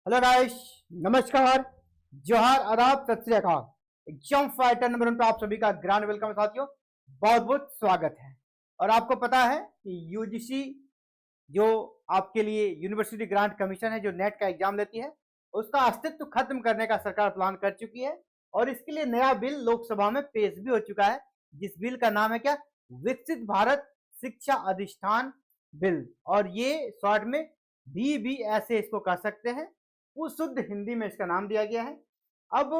Hello guys, नमस्कार, जोहार, आदाब, सत श्री अकाल। एग्जाम फाइटर नंबर 1 पे आप सभी का ग्रैंड वेलकम साथियों, बहुत बहुत स्वागत है। और आपको पता है कि यूजीसी जो आपके लिए यूनिवर्सिटी ग्रांट कमीशन है, जो नेट का एग्जाम लेती है, उसका अस्तित्व खत्म करने का सरकार प्लान कर चुकी है। और इसके लिए नया बिल लोकसभा में पेश भी हो चुका है, जिस बिल का नाम है क्या, विकसित भारत शिक्षा अधिष्ठान बिल। और ये शॉर्ट में VBSA इसको कह सकते हैं, वो शुद्ध हिंदी में इसका नाम दिया गया है। अब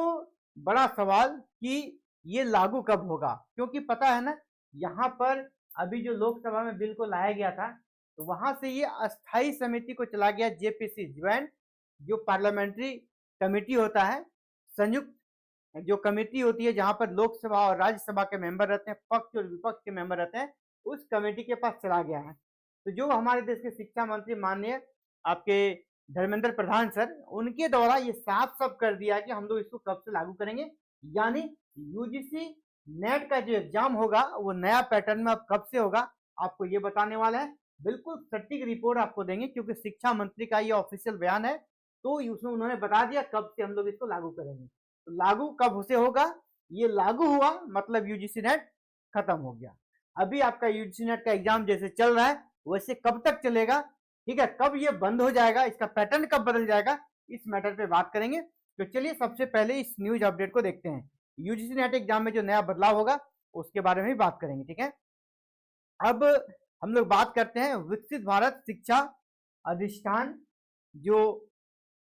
बड़ा सवाल कि ये लागू कब होगा, क्योंकि पता है ना, यहाँ पर अभी जो लोकसभा में बिल को लाया गया था, तो वहां से ये अस्थाई समिति को चला गया, JPC ज्वाइंट जो पार्लियामेंट्री कमेटी होता है, संयुक्त जो कमेटी होती है जहां पर लोकसभा और राज्यसभा के मेंबर रहते हैं, पक्ष और विपक्ष के मेंबर रहते हैं, उस कमेटी के पास चला गया है। तो जो हमारे देश के शिक्षा मंत्री माननीय आपके धर्मेंद्र प्रधान सर, उनके द्वारा ये साफ साफ कर दिया कि हम लोग इसको कब से लागू करेंगे। यानी यूजीसी नेट का जो एग्जाम होगा वो नया पैटर्न में अब कब से होगा, आपको ये बताने वाला है। बिल्कुल सटीक रिपोर्ट आपको देंगे, क्योंकि शिक्षा मंत्री का ये ऑफिशियल बयान है, तो उसमें उन्होंने बता दिया कब से हम लोग इसको लागू करेंगे। तो लागू कब से होगा, ये लागू हुआ मतलब यूजीसी नेट खत्म हो गया। अभी आपका यूजीसी नेट का एग्जाम जैसे चल रहा है वैसे कब तक चलेगा, ठीक है, कब ये बंद हो जाएगा, इसका पैटर्न कब बदल जाएगा, इस मैटर पे बात करेंगे। तो चलिए सबसे पहले इस न्यूज अपडेट को देखते हैं। यूजीसी नेट एग्जाम में जो नया बदलाव होगा उसके बारे में भी बात करेंगे, ठीक है। अब हम लोग बात करते हैं विकसित भारत शिक्षा अधिष्ठान जो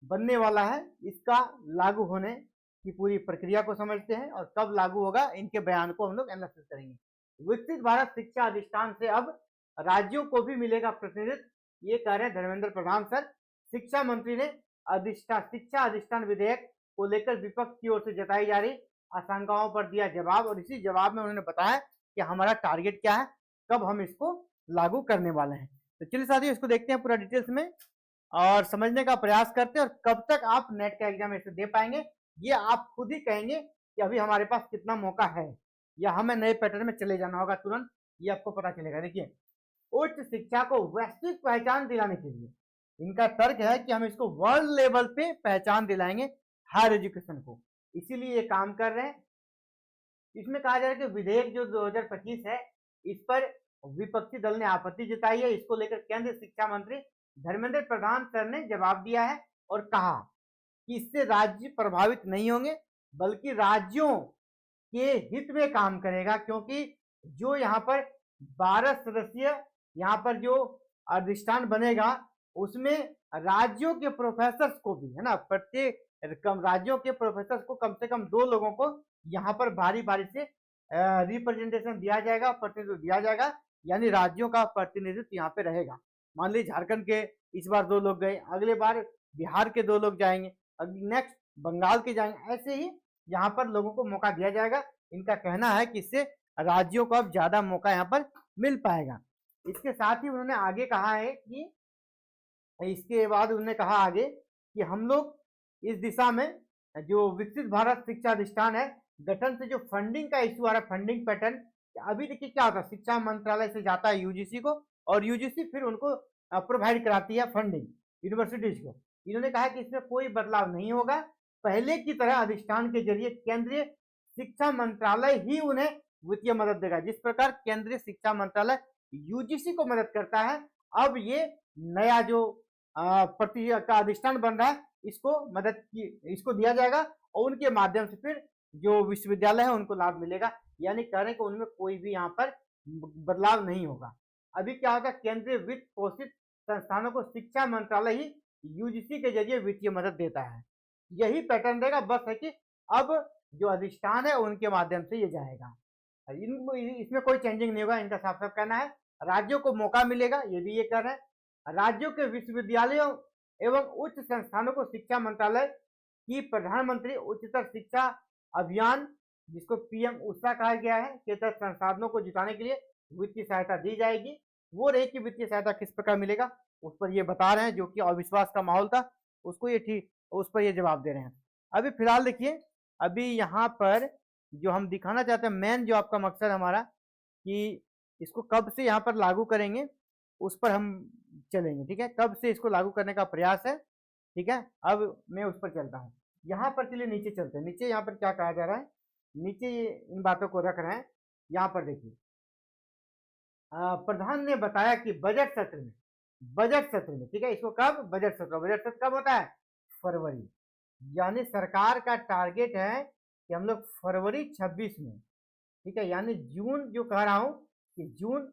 बनने वाला है, इसका लागू होने की पूरी प्रक्रिया को समझते हैं और कब लागू होगा, इनके बयान को हम लोग एनालिसिस करेंगे। विकसित भारत शिक्षा अधिष्ठान से अब राज्यों को भी मिलेगा प्रतिनिधित्व, ये कह रहे हैं धर्मेंद्र प्रधान सर। शिक्षा मंत्री ने शिक्षा अधिष्ठान विधेयक को लेकर विपक्ष की ओर से जताई जा रही आशंकाओं पर दिया जवाब, और इसी जवाब में उन्होंने बताया कि हमारा टारगेट क्या है, कब हम इसको लागू करने वाले हैं। तो चलिए साथियों, इसको देखते हैं पूरा डिटेल्स में और समझने का प्रयास करते हैं। और कब तक आप नेट का एग्जाम ऐसे दे पाएंगे, ये आप खुद ही कहेंगे कि अभी हमारे पास कितना मौका है, या हमें नए पैटर्न में चले जाना होगा तुरंत, ये आपको पता चलेगा। देखिए, उच्च शिक्षा को वैश्विक पहचान दिलाने के लिए इनका तर्क है कि हम इसको वर्ल्ड लेवल पे पहचान दिलाएंगे हायर एजुकेशन को, इसीलिए ये काम कर रहे हैं। इसमें कहा जा रहा है कि विधेयक जो 2025 है, इस पर विपक्षी दल ने आपत्ति जताई है। इसको लेकर केंद्रीय शिक्षा मंत्री धर्मेंद्र प्रधान सर ने जवाब दिया है और कहा कि इससे राज्य प्रभावित नहीं होंगे, बल्कि राज्यों के हित में काम करेगा, क्योंकि जो यहाँ पर 12 सदस्यीय यहाँ पर जो अधिष्ठान बनेगा, उसमें राज्यों के प्रोफेसर्स को भी, है ना, प्रत्येक राज्यों के प्रोफेसर्स को कम से कम 2 लोगों को यहाँ पर बारी बारी से रिप्रेजेंटेशन दिया जाएगा, प्रतिनिधित्व दिया जाएगा, यानी राज्यों का प्रतिनिधित्व यहाँ पे रहेगा। मान लीजिए झारखंड के इस बार 2 लोग गए, अगले बार बिहार के 2 लोग जाएंगे, नेक्स्ट बंगाल के जाएंगे, ऐसे ही यहाँ पर लोगों को मौका दिया जाएगा। इनका कहना है कि इससे राज्यों को अब ज्यादा मौका यहाँ पर मिल पाएगा। इसके साथ ही उन्होंने आगे कहा है कि इसके बाद उन्होंने कहा आगे कि हम लोग इस दिशा में जो विकसित भारत शिक्षा अधिष्ठान है गठन से जो फंडिंग का इश्यू आ रहा है, फंडिंग पैटर्न, अभी देखिए क्या होता है, शिक्षा मंत्रालय से जाता है यूजीसी को, और यूजीसी फिर उनको प्रोवाइड कराती है फंडिंग यूनिवर्सिटीज को। इन्होंने कहा कि इसमें कोई बदलाव नहीं होगा, पहले की तरह अधिष्ठान के जरिए केंद्रीय शिक्षा मंत्रालय ही उन्हें वित्तीय मदद देगा। जिस प्रकार केंद्रीय शिक्षा मंत्रालय यूजीसी को मदद करता है, अब ये नया जो प्रति का अधिष्ठान बन रहा है, इसको मदद की इसको दिया जाएगा और उनके माध्यम से फिर जो विश्वविद्यालय है उनको लाभ मिलेगा। यानी कह रहे हैं कि उनमें कोई भी यहाँ पर बदलाव नहीं होगा। अभी क्या होगा, केंद्रीय वित्त पोषित संस्थानों को शिक्षा मंत्रालय ही यूजीसी के जरिए वित्तीय मदद देता है, यही पैटर्न रहेगा। बस है कि अब जो अधिष्ठान है उनके माध्यम से ये जाएगा, इसमें कोई चेंजिंग नहीं होगा। इनका साफ साफ कहना है राज्यों को मौका मिलेगा, ये भी ये कर रहे हैं। राज्यों के विश्वविद्यालयों एवं उच्च संस्थानों को शिक्षा मंत्रालय की प्रधानमंत्री उच्चतर शिक्षा अभियान, जिसको PM उषा कहा गया है, के तहत संसाधनों को जुटाने के लिए वित्तीय सहायता दी जाएगी। वो रही कि वित्तीय सहायता किस प्रकार मिलेगा, उस पर ये बता रहे हैं, जो कि अविश्वास का माहौल था उसको ये ठीक, उस पर ये जवाब दे रहे हैं। अभी फिलहाल देखिए, अभी यहाँ पर जो हम दिखाना चाहते हैं, मेन जो आपका मकसद हमारा कि इसको कब से यहाँ पर लागू करेंगे, उस पर हम चलेंगे, ठीक है। कब से इसको लागू करने का प्रयास है, ठीक है, अब मैं उस पर चलता हूँ। यहाँ पर चलिए नीचे चलते हैं। नीचे यहाँ पर क्या कहा जा रहा है, नीचे इन बातों को रख रहे हैं। यहाँ पर देखिए, प्रधान ने बताया कि बजट सत्र में, ठीक है, इसको कब, बजट सत्र कब होता है, फरवरी। यानी सरकार का टारगेट है कि हम लोग फरवरी 26 में, ठीक है, यानी जून जो कह रहा हूं कि जून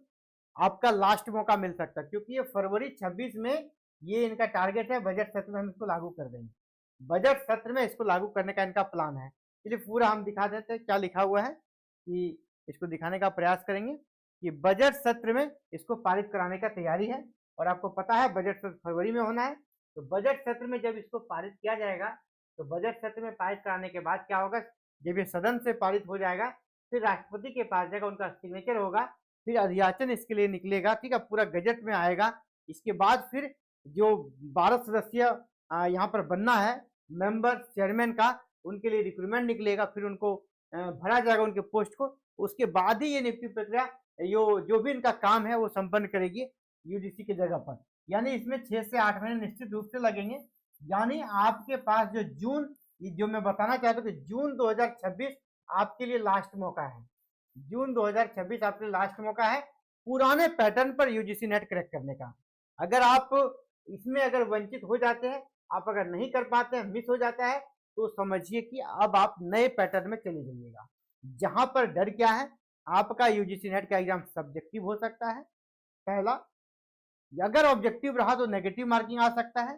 आपका लास्ट मौका मिल सकता है, क्योंकि ये फरवरी 26 में ये इनका टारगेट है, बजट सत्र में हम इसको लागू कर देंगे। बजट सत्र में इसको लागू करने का इनका प्लान है। चलिए पूरा हम दिखा देते हैं क्या लिखा हुआ है, कि इसको दिखाने का प्रयास करेंगे कि बजट सत्र में इसको पारित कराने का तैयारी है। और आपको पता है बजट सत्र फरवरी में होना है, तो बजट सत्र में जब इसको पारित किया जाएगा, तो बजट सत्र में पारित कराने के बाद क्या होगा, जब ये सदन से पारित हो जाएगा, फिर राष्ट्रपति के पास जाएगा, उनका सिग्नेचर होगा, फिर अधियाचन इसके लिए निकलेगा, ठीक है, पूरा गजट में आएगा। इसके बाद फिर जो 12 सदस्यीय यहाँ पर बनना है मेंबर चेयरमैन का, उनके लिए रिक्रूटमेंट निकलेगा, फिर उनको भरा जाएगा उनके पोस्ट को। उसके बाद ही ये नियुक्ति प्रक्रिया जो भी इनका काम है वो संपन्न करेगी यूजीसी की जगह पर। यानी इसमें 6 से 8 महीने निश्चित रूप से लगेंगे। यानी आपके पास जो जून, जो मैं बताना चाहता हूँ कि जून 2026 आपके लिए लास्ट मौका है। जून 2026 आपके लिए लास्ट मौका है पुराने पैटर्न पर यूजीसी नेट क्रैक करने का। अगर आप इसमें अगर वंचित हो जाते हैं, आप अगर नहीं कर पाते हैं, मिस हो जाता है, तो समझिए कि अब आप नए पैटर्न में चले जाइएगा। जहां पर डर क्या है, आपका यूजीसी नेट का एग्जाम सब्जेक्टिव हो सकता है, पहला, अगर ऑब्जेक्टिव रहा तो नेगेटिव मार्किंग आ सकता है।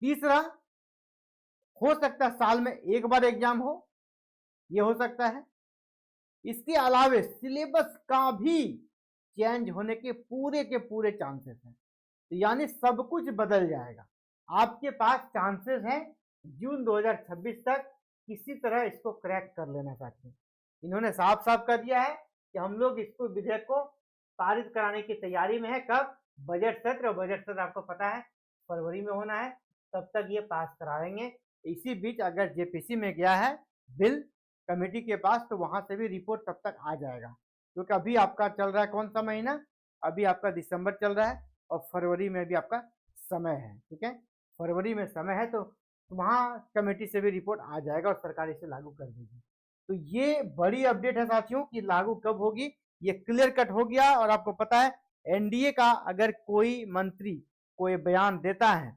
तीसरा, हो सकता है साल में एक बार एग्जाम हो, यह हो सकता है। इसके अलावा सिलेबस का भी चेंज होने के पूरे चांसेस हैं। तो यानी सब कुछ बदल जाएगा। आपके पास चांसेस हैं जून 2026 तक किसी तरह इसको क्रैक कर लेना चाहिए। इन्होंने साफ साफ कर दिया है कि हम लोग इसको विधेयक को पारित कराने की तैयारी में है। कब, बजट सत्र। बजट सत्र आपको पता है फरवरी में होना है, तब तक ये पास कराएंगे। इसी बीच अगर जेपीसी में गया है बिल कमेटी के पास, तो वहां से भी रिपोर्ट तब तक आ जाएगा, क्योंकि अभी आपका चल रहा है कौन सा महीना, अभी आपका दिसंबर चल रहा है और फरवरी में भी आपका समय है, ठीक है, फरवरी में समय है, तो वहाँ कमेटी से भी रिपोर्ट आ जाएगा और सरकार इसे लागू कर देगी। तो ये बड़ी अपडेट है साथियों कि लागू कब होगी, ये क्लियर कट हो गया। और आपको पता है एनडीए का अगर कोई मंत्री कोई बयान देता है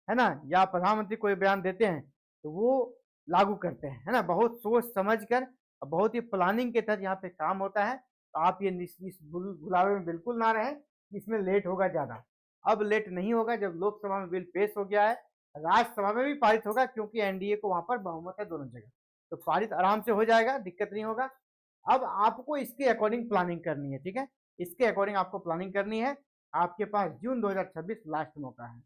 ना, या प्रधानमंत्री कोई बयान देते हैं, तो वो लागू करते हैं, है ना, बहुत सोच समझ कर, बहुत ही प्लानिंग के तहत यहाँ पे काम होता है। तो आप ये इस बुलावे में बिल्कुल ना रहें, इसमें लेट होगा ज़्यादा। अब लेट नहीं होगा, जब लोकसभा में बिल पेश हो गया है, राज्यसभा में भी पारित होगा, क्योंकि एनडीए को वहां पर बहुमत है दोनों जगह, तो पारित आराम से हो जाएगा, दिक्कत नहीं होगा। अब आपको इसके अकॉर्डिंग प्लानिंग करनी है, ठीक है, इसके अकॉर्डिंग आपको प्लानिंग करनी है। आपके पास जून 2026 लास्ट मौका है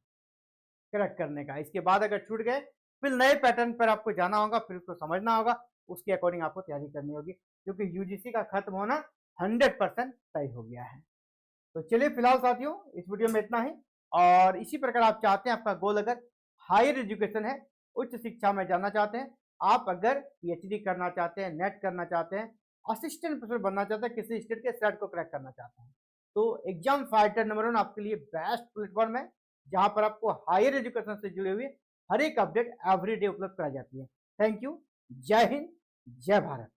करेक्ट करने का। इसके बाद अगर छूट गए, फिर नए पैटर्न पर आपको जाना होगा, फिर उसको समझना होगा, उसके अकॉर्डिंग आपको तैयारी करनी होगी, क्योंकि यूजीसी का खत्म होना 100% तय हो गया है। तो चलिए फिलहाल साथियों इस वीडियो में इतना ही। और इसी प्रकार आप चाहते हैं, आपका गोल अगर हायर एजुकेशन है, उच्च शिक्षा में जाना चाहते हैं, आप अगर पीएचडी करना चाहते हैं, नेट करना चाहते हैं, असिस्टेंट प्रोफेसर बनना चाहते हैं, किसी स्टेट के सेट को क्रैक करना चाहते हैं, तो एग्जाम फाइटर नंबर 1 आपके लिए बेस्ट प्लेटफॉर्म है, जहां पर आपको हायर एजुकेशन से जुड़े हुए हर एक अपडेट एवरीडे उपलब्ध कराई जाती है। थैंक यू, जय हिंद, जय भारत।